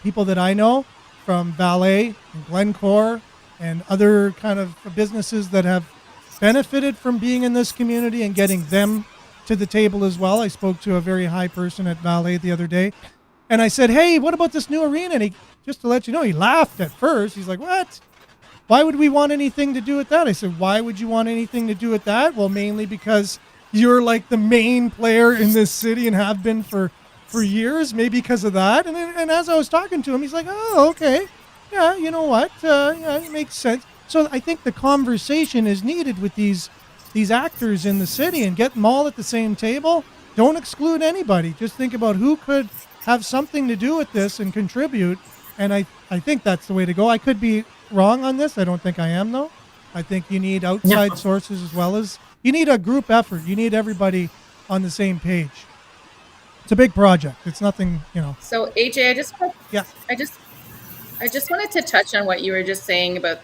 people that I know from Valet and Glencore and other kind of businesses that have benefited from being in this community, and getting them to the table as well. I spoke to a very high person at Valet the other day, and I said, hey, what about this new arena? And just to let you know, he laughed at first. He's like, what? Why would we want anything to do with that? I said, why would you want anything to do with that? Well, mainly because you're like the main player in this city and have been for years, maybe because of that. And as I was talking to him, he's like, oh, okay. Yeah, you know what? Yeah, it makes sense. So I think the conversation is needed with these actors in the city, and get them all at the same table. Don't exclude anybody. Just think about who could have something to do with this and contribute. And I think that's the way to go. I could be wrong on this. I don't think I am, though. I think you need outside sources as well as you need a group effort. You need everybody on the same page. It's a big project. It's nothing, So AJ, I just wanted to touch on what you were just saying about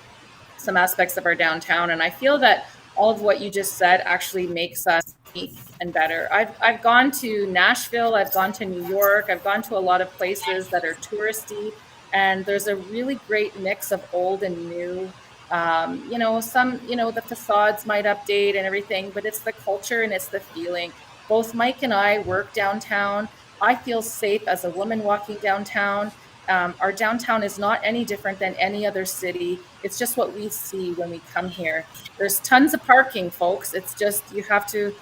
some aspects of our downtown, and I feel that all of what you just said actually makes us unique and better. I've gone to Nashville, I've gone to New York, I've gone to a lot of places that are touristy, and there's a really great mix of old and new. The facades might update and everything, but it's the culture and it's the feeling. Both Mike and I work downtown. I feel safe as a woman walking downtown. Our downtown is not any different than any other city. It's just what we see when we come here. There's tons of parking, folks. It's just you have to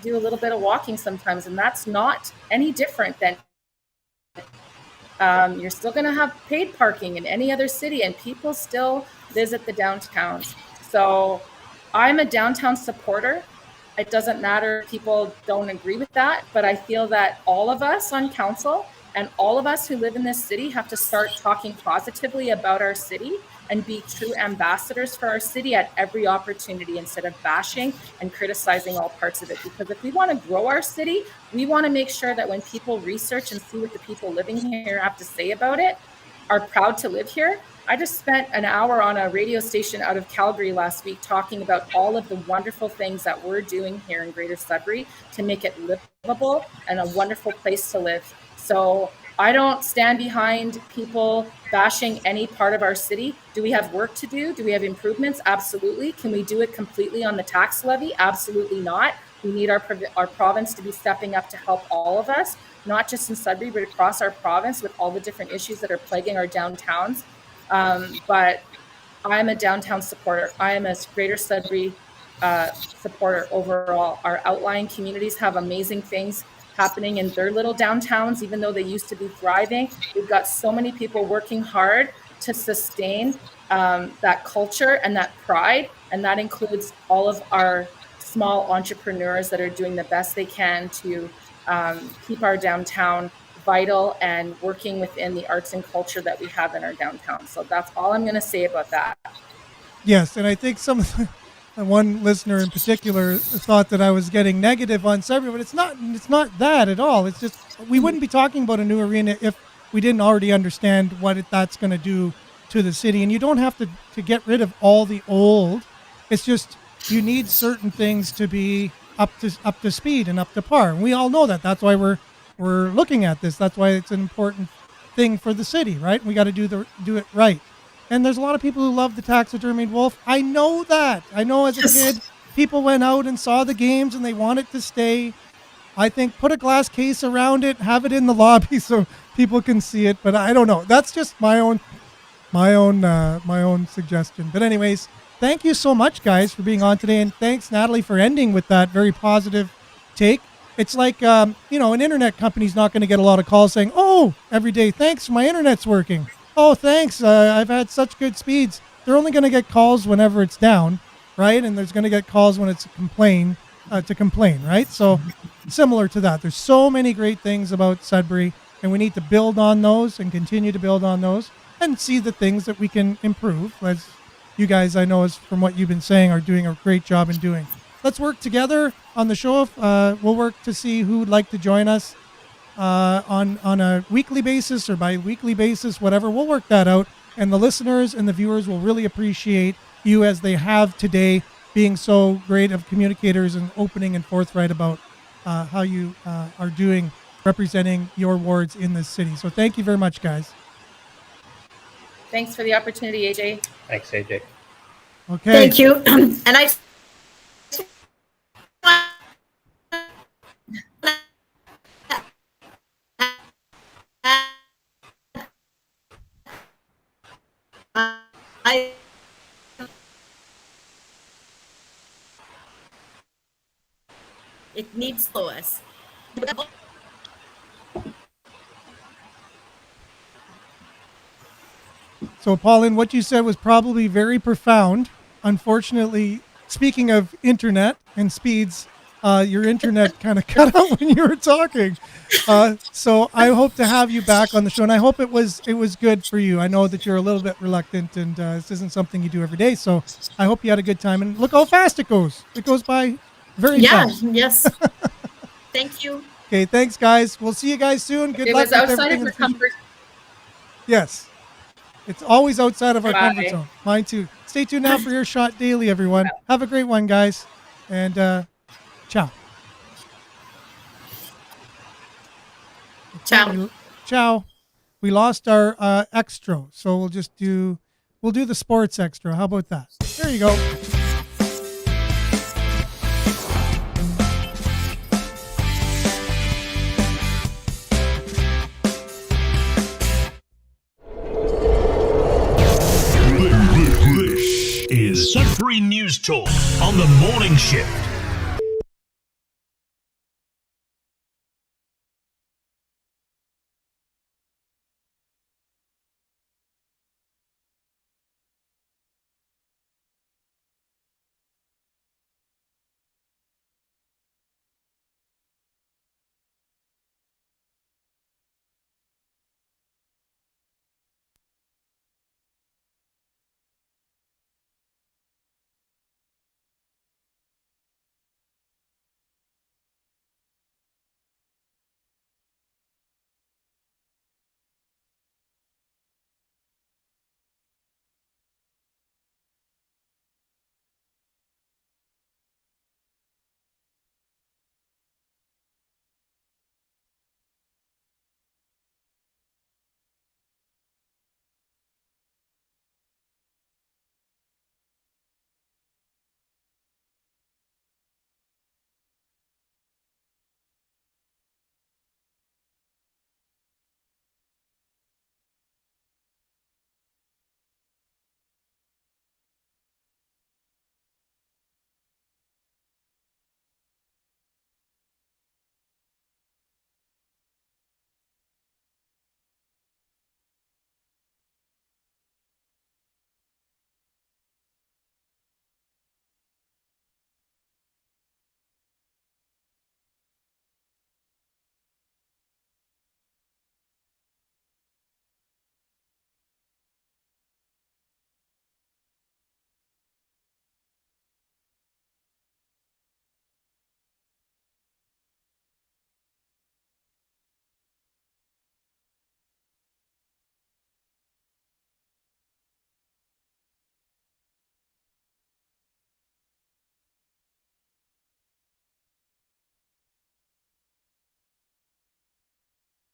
do a little bit of walking sometimes, and that's not any different than you're still going to have paid parking in any other city, and people still visit the downtowns. So I'm a downtown supporter. It doesn't matter if people don't agree with that, but I feel that all of us on council and all of us who live in this city have to start talking positively about our city and be true ambassadors for our city at every opportunity, instead of bashing and criticizing all parts of it. Because if we want to grow our city, we want to make sure that when people research and see what the people living here have to say about it, are proud to live here. I just spent an hour on a radio station out of Calgary last week talking about all of the wonderful things that we're doing here in Greater Sudbury to make it livable and a wonderful place to live. So I don't stand behind people bashing any part of our city. Do we have work to do? Do we have improvements? Absolutely. Can we do it completely on the tax levy? Absolutely not. We need our province to be stepping up to help all of us, not just in Sudbury, but across our province with all the different issues that are plaguing our downtowns. But I'm a downtown supporter. I am a Greater Sudbury supporter overall. Our outlying communities have amazing things happening in their little downtowns, even though they used to be thriving. We've got so many people working hard to sustain that culture and that pride. And that includes all of our small entrepreneurs that are doing the best they can to keep our downtown vital and working within the arts and culture that we have in our downtown. So that's all I'm going to say about that. Yes, and I think some of the one listener in particular thought that I was getting negative on Sudbury, but it's not that at all. It's just we wouldn't be talking about a new arena if we didn't already understand what that's going to do to the city. And you don't have to get rid of all the old. It's just you need certain things to be up to speed and up to par. And we all know that. That's why we're looking at this. That's why it's an important thing for the city, right? We got to do it right. And there's a lot of people who love the taxidermied wolf. I know that. I know as a kid, people went out and saw the games and they want it to stay. I think put a glass case around it, have it in the lobby so people can see it. But I don't know. That's just my own suggestion. But anyways, thank you so much, guys, for being on today. And thanks, Natalie, for ending with that very positive take. It's like, an internet company's not going to get a lot of calls saying, oh, every day, thanks, my internet's working. Oh, thanks, I've had such good speeds. They're only going to get calls whenever it's down, right? And there's going to get calls when it's to complain, right? So similar to that. There's so many great things about Sudbury, and we need to build on those and continue to build on those and see the things that we can improve, as you guys, I know, as from what you've been saying, are doing a great job in doing. Let's work together on the show. We'll work to see who would like to join us on a weekly basis or bi-weekly basis, whatever. We'll work that out. And the listeners and the viewers will really appreciate you, as they have today, being so great of communicators and opening and forthright about how you are doing, representing your wards in this city. So thank you very much, guys. Thanks for the opportunity, AJ. Thanks, AJ. Okay. Thank you. And it needs to us. So, Pauline, what you said was probably very profound. Unfortunately, speaking of internet and speeds, your internet kind of cut out when you were talking. So I hope to have you back on the show, and I hope it was good for you. I know that you're a little bit reluctant, and this isn't something you do every day. So I hope you had a good time. And look how fast it goes. It goes by very fast. Yes. Thank you. Okay, thanks, guys. We'll see you guys soon. Good luck It was with outside everything of in your the future. comfort. Yes. It's always outside of our Bye. comfort zone. Mine too. Stay tuned now for Earshot Daily, everyone. Have a great one, guys. And ciao. Ciao. Ciao. We lost our extra, so we'll do the sports extra. How about that? There you go. This is Sudbury News Talk on the morning shift.